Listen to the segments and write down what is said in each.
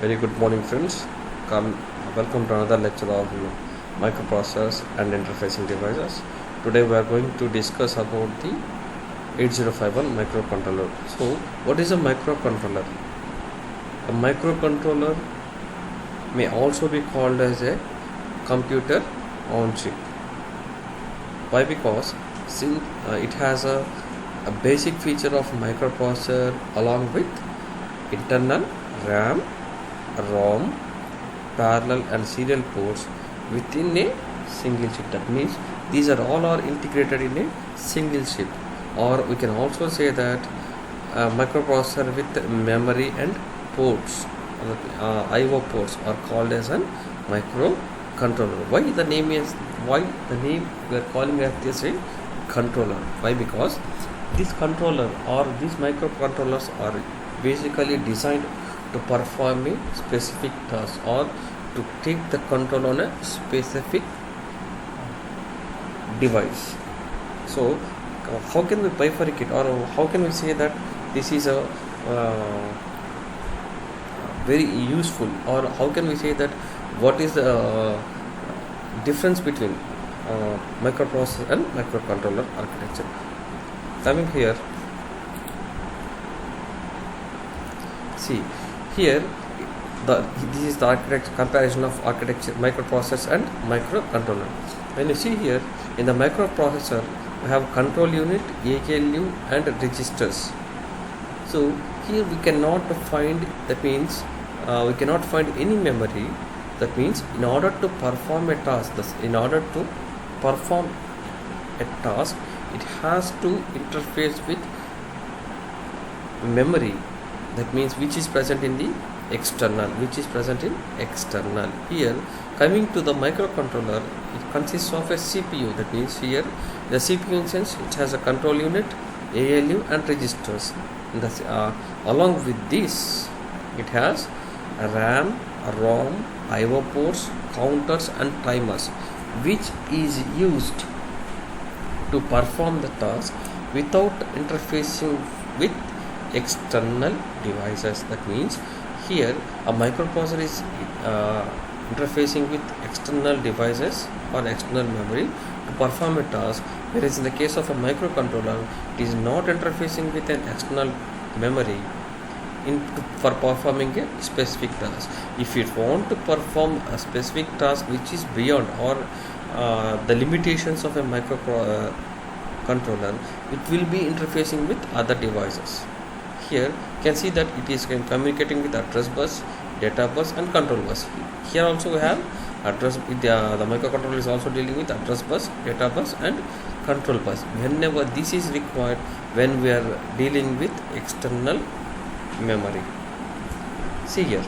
Very good morning, friends. Come, welcome to another lecture of microprocessors and interfacing devices. Today we are going to discuss about the 8051 microcontroller. So, what is a microcontroller? A microcontroller may also be called as a computer on chip. Why? Because since it has a basic feature of microprocessor along with internal RAM, ROM, parallel and serial ports within a single chip. That means these are all are integrated in a single chip, or we can also say that a microprocessor with memory and ports, IO ports, are called as a microcontroller. Why the name we are calling it as a controller? Why? Because this controller or these microcontrollers are basically designed to perform a specific task or to take the control on a specific device. So, how can we bifurcate, or how can we say that this is a very useful, or how can we say that what is the difference between microprocessor and microcontroller architecture? Coming here, see here this is the comparison of architecture microprocessor and microcontroller. When you see here in the microprocessor, we have control unit, ALU and registers. So here we cannot find, that means we cannot find any memory. That means in order to perform a task, it has to interface with memory, that means which is present in the external. Here, coming to the microcontroller, it consists of a CPU. That means here the CPU, in sense, it has a control unit, ALU and registers. Along with this, it has a RAM, a ROM, IO ports, counters and timers, which is used to perform the task without interfacing with external devices. That means here a microprocessor is interfacing with external devices or external memory to perform a task, whereas in the case of a microcontroller, it is not interfacing with an external memory for performing a specific task. If you want to perform a specific task which is beyond or the limitations of a microcontroller, it will be interfacing with other devices. Here you can see that it is communicating with address bus, data bus and control bus. Here also we have address, the microcontroller is also dealing with address bus, data bus and control bus whenever this is required, when we are dealing with external memory. See here,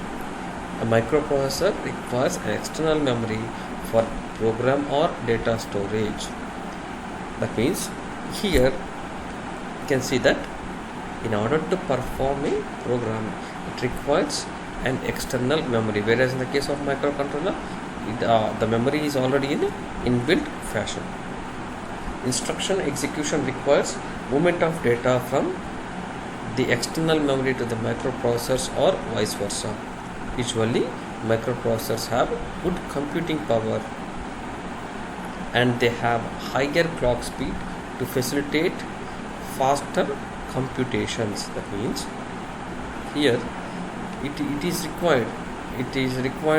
a microprocessor requires an external memory for program or data storage. That means here you can see that in order to perform a program, it requires an external memory, whereas in the case of microcontroller, the memory is already in inbuilt fashion. Instruction execution requires movement of data from the external memory to the microprocessors or vice versa. Usually, microprocessors have good computing power and they have higher clock speed to facilitate faster computations. That means here it is required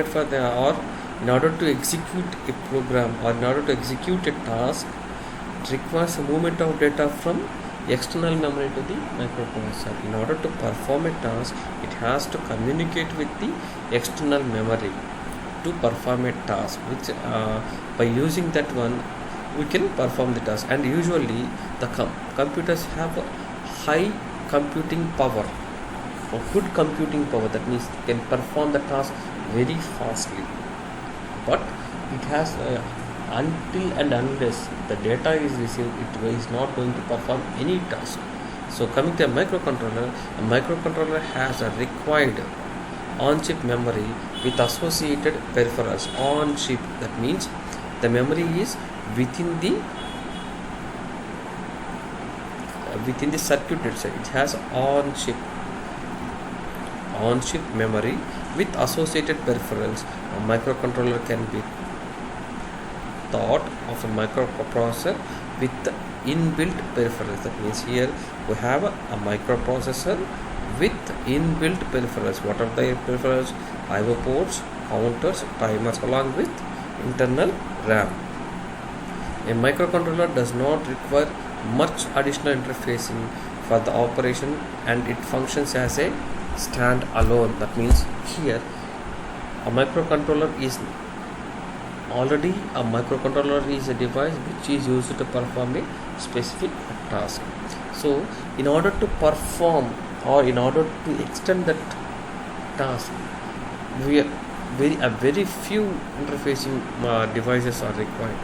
for the, or in order to execute a program or in order to execute a task, it requires a movement of data from external memory to the microprocessor. In order to perform a task, it has to communicate with the external memory to perform a task, which by using that one we can perform the task. And usually the computers have high computing power or good computing power, that means it can perform the task very fastly, but it has until and unless the data is received, it is not going to perform any task. So coming to a microcontroller has a required on-chip memory with associated peripherals on chip. That means the memory is within the circuit itself. It has on chip on-chip memory with associated peripherals. A microcontroller can be thought of a microprocessor with inbuilt peripherals. That means here we have a microprocessor with inbuilt peripherals. What are the peripherals? I/O ports, counters, timers along with internal RAM. A microcontroller does not require much additional interfacing for the operation and it functions as a stand-alone. That means here a microcontroller is a device which is used to perform a specific task. So in order to perform or in order to extend that task, very few interfacing devices are required.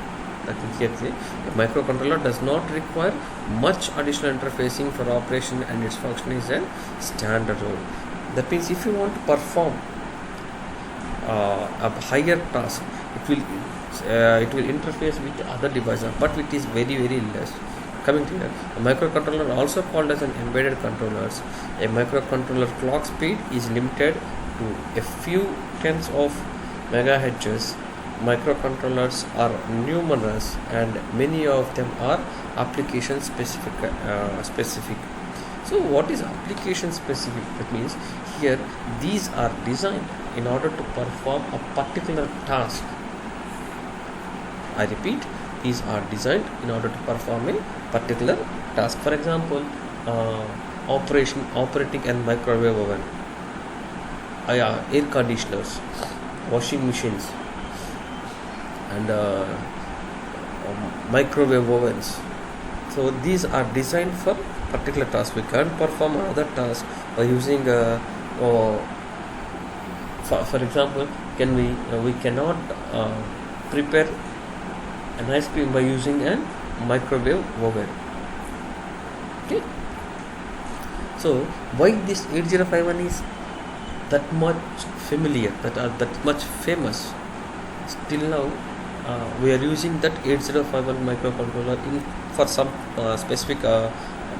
That is here a microcontroller does not require much additional interfacing for operation and its function is a standalone. That means if you want to perform a higher task, it will interface with other devices, but it is very less. Coming to here, a microcontroller also called as an embedded controllers. A microcontroller clock speed is limited to a few tens of megahertz. Microcontrollers are numerous and many of them are application specific. So what is application specific? That means here these are designed in order to perform a particular task. I repeat, these are designed in order to perform a particular task. For example, operating a microwave oven, air conditioners, washing machines, and microwave ovens. So these are designed for particular task. We can't perform another task by using for example, we cannot prepare an ice cream by using a microwave oven. Okay, so why this 8051 is that much familiar, that much famous? Still now we are using that 8051 microcontroller for some specific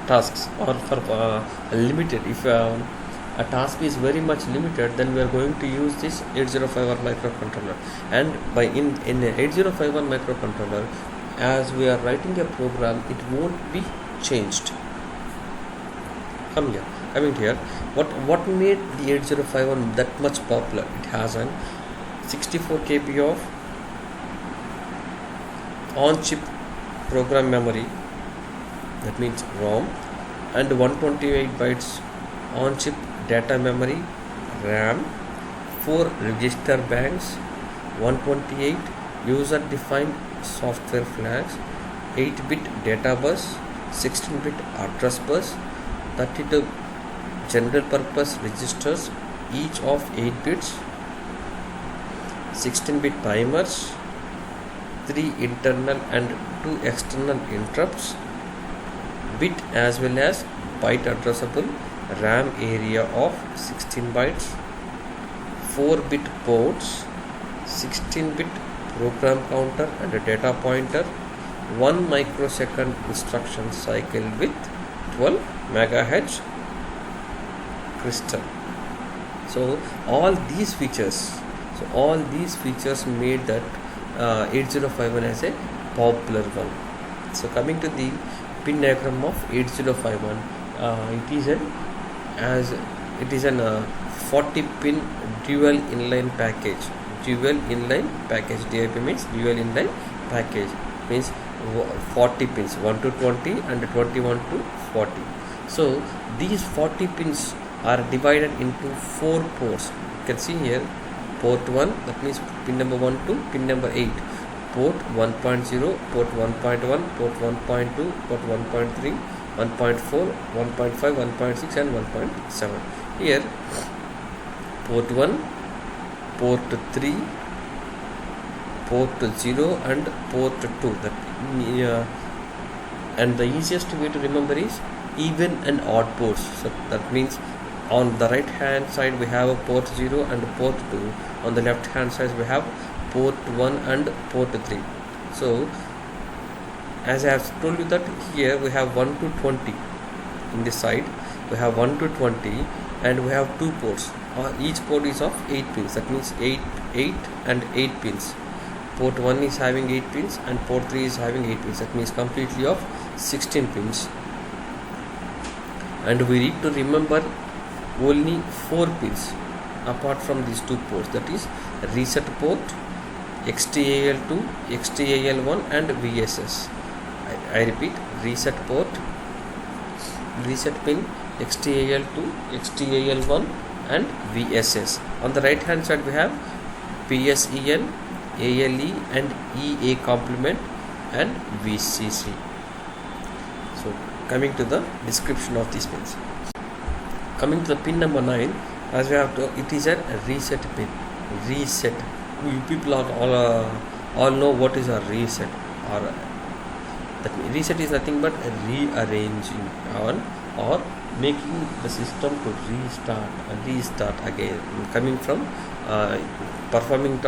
tasks or for limited. If a task is very much limited, then we are going to use this 8051 microcontroller. And in a 8051 microcontroller, as we are writing a program, it won't be changed. Coming here, what made the 8051 that much popular? It has an 64 KB of on-chip program memory, that means ROM, and 128 bytes on-chip data memory, RAM, 4 register banks, 128 user-defined software flags, 8-bit data bus, 16-bit address bus, 32 general purpose registers, each of 8 bits, 16-bit timers, 3 internal and 2 external interrupts, bit as well as byte addressable RAM area of 16 bytes, 4-bit ports, 16-bit program counter and a data pointer, 1 microsecond instruction cycle with 12 megahertz crystal. So all these features made that 8051 as a popular one. So coming to the pin diagram of 8051, it is an 40 pin dual inline package. DIP means dual inline package, means 40 pins, 1 to 20 and 21 to 40. So these 40 pins are divided into 4 ports. You can see here port 1, that means pin number 1 to pin number 8, port 1.0, port 1.1, port 1.2, port 1.3, 1.4, 1.5, 1.6 and 1.7. Here port 1, port 3, port 0 and port 2. And the easiest way to remember is even and odd ports. So that means on the right hand side we have a port 0 and port 2. On the left hand side we have port 1 and port 3. So as I have told you that here we have 1 to 20 in this side, we have 1 to 20 and we have 2 ports. each port is of 8 pins. That means 8 and 8 pins. Port 1 is having 8 pins and port 3 is having 8 pins. That means completely of 16 pins. And we need to remember only 4 pins apart from these 2 ports, that is reset port, XTAL2, XTAL1 and VSS. I repeat, reset port, reset pin, XTAL2, XTAL1 and VSS. On the right hand side we have PSEN, ALE and EA complement and VCC. So coming to the description of these pins. Coming to the pin number 9, as we have to, it is a reset pin. Reset. You people are all know what is a reset. Or that reset is nothing but rearranging or making the system to restart again. Coming from performing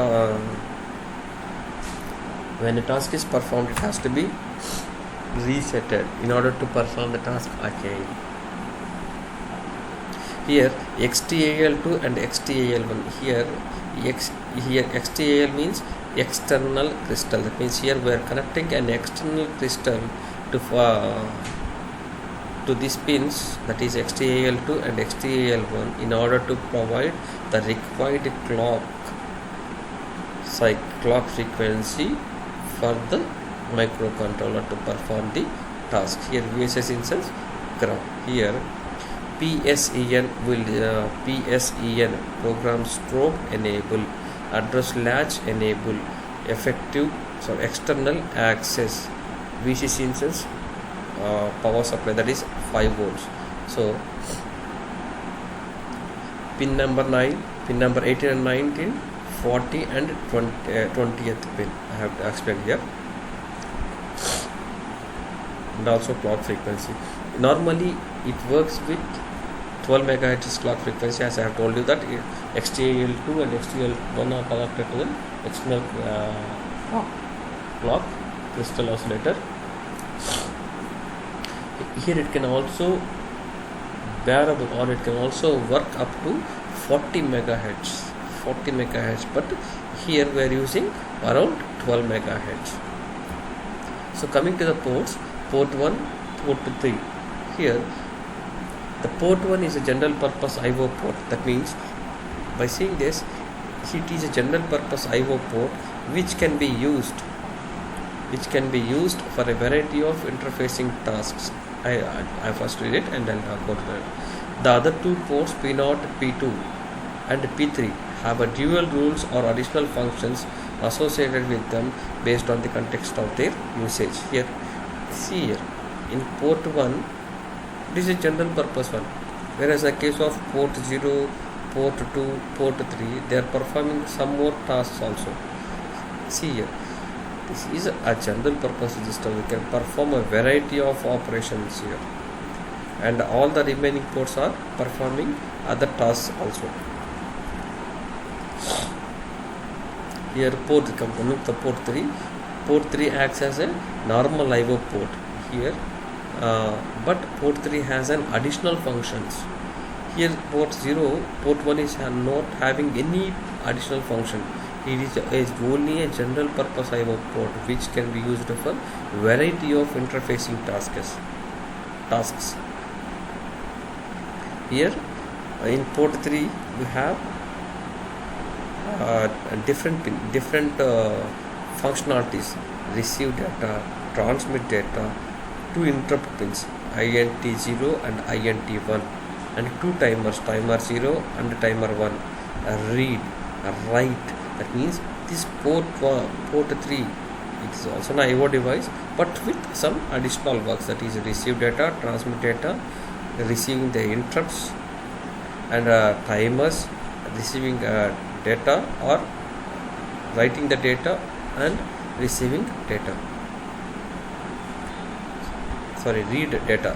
when a task is performed, it has to be resetted in order to perform the task again. Here XTAL2 and XTAL1. Here XTAL means external crystal. That means here we are connecting an external crystal to these pins, that is XTAL2 and XTAL1, in order to provide the required clock frequency for the microcontroller to perform the task. Here VSS instance ground. Here PSEN program strobe enable, address latch enable, external access, VCC instance power supply, that is 5 volts. So pin number 9, pin number 18 and 19, 40 and 20th pin I have to explain here, and also clock frequency. Normally it works with 12 megahertz clock frequency, as I have told you that XTAL2 and XTAL1 are connected to the external clock crystal oscillator. Here it can also bearable, or it can also work up to 40 megahertz, but here we are using around 12 megahertz. So coming to the ports, port 1, port 3. Here the port 1 is a general purpose IO port. That means by seeing this, it is a general purpose IO port which can be used for a variety of interfacing tasks. I first read it and then I'll go to that. The other 2 ports, P0, P2 and P3, have a dual rules or additional functions associated with them based on the context of their usage. Here, see here, in port 1, it is a general purpose one, whereas in the case of port 0, port 2, port 3, they are performing some more tasks also. See here, this is a general purpose register. We can perform a variety of operations here, and all the remaining ports are performing other tasks also. Here port component, the port 3 acts as a normal IO port here, but port 3 has an additional functions. Here port 0, port 1 is not having any additional function. It is only a general purpose IO port which can be used for variety of interfacing tasks. Here in port 3 we have different functionalities: receive data, transmit data, 2 interrupt pins, INT0 and INT1, and 2 timers, timer 0 and timer 1, read, write. That means this port 3, it is also an IO device, but with some additional works, that is receive data, transmit data, receiving the interrupts, and timers, receiving data or writing the data and receiving data. Read data.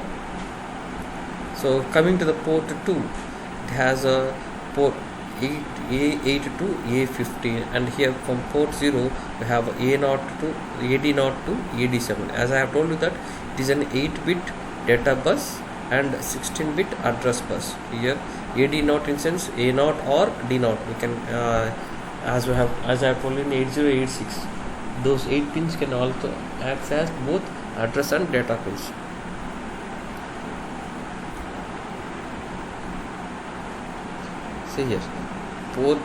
So coming to the port 2, it has a port A8 to A15, and here from port 0 we have A0 to AD0 to AD7. As I have told you that it is an 8-bit data bus and 16-bit address bus. Here AD0 instance A0 or D0. We can as I have told in 8086, those 8 pins can also act as both address and data pins. See here, port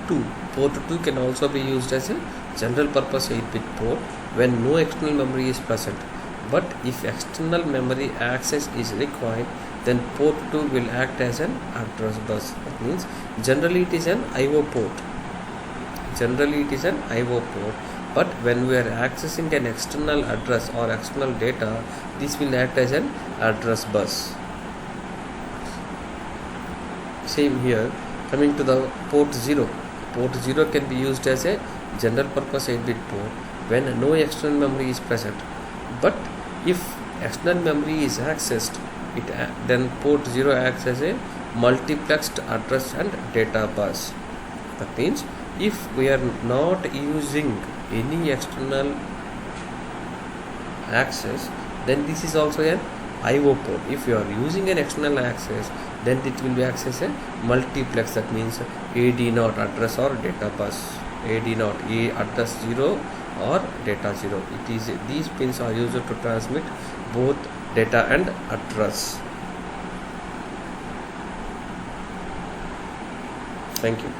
2 can also be used as a general purpose 8-bit port when no external memory is present, but if external memory access is required, then port 2 will act as an address bus. That means generally it is an IO port. But when we are accessing an external address or external data, this will act as an address bus. Same here, coming to the port 0. Port 0 can be used as a general purpose 8-bit port when no external memory is present, but if external memory is accessed, then port 0 acts as a multiplexed address and data bus. That means if we are not using any external access, then this is also an IO port. If you are using an external access, then it will be access a multiplex. That means AD0 address or data bus. AD0 A address 0 or data 0. It is these pins are used to transmit both data and address. Thank you.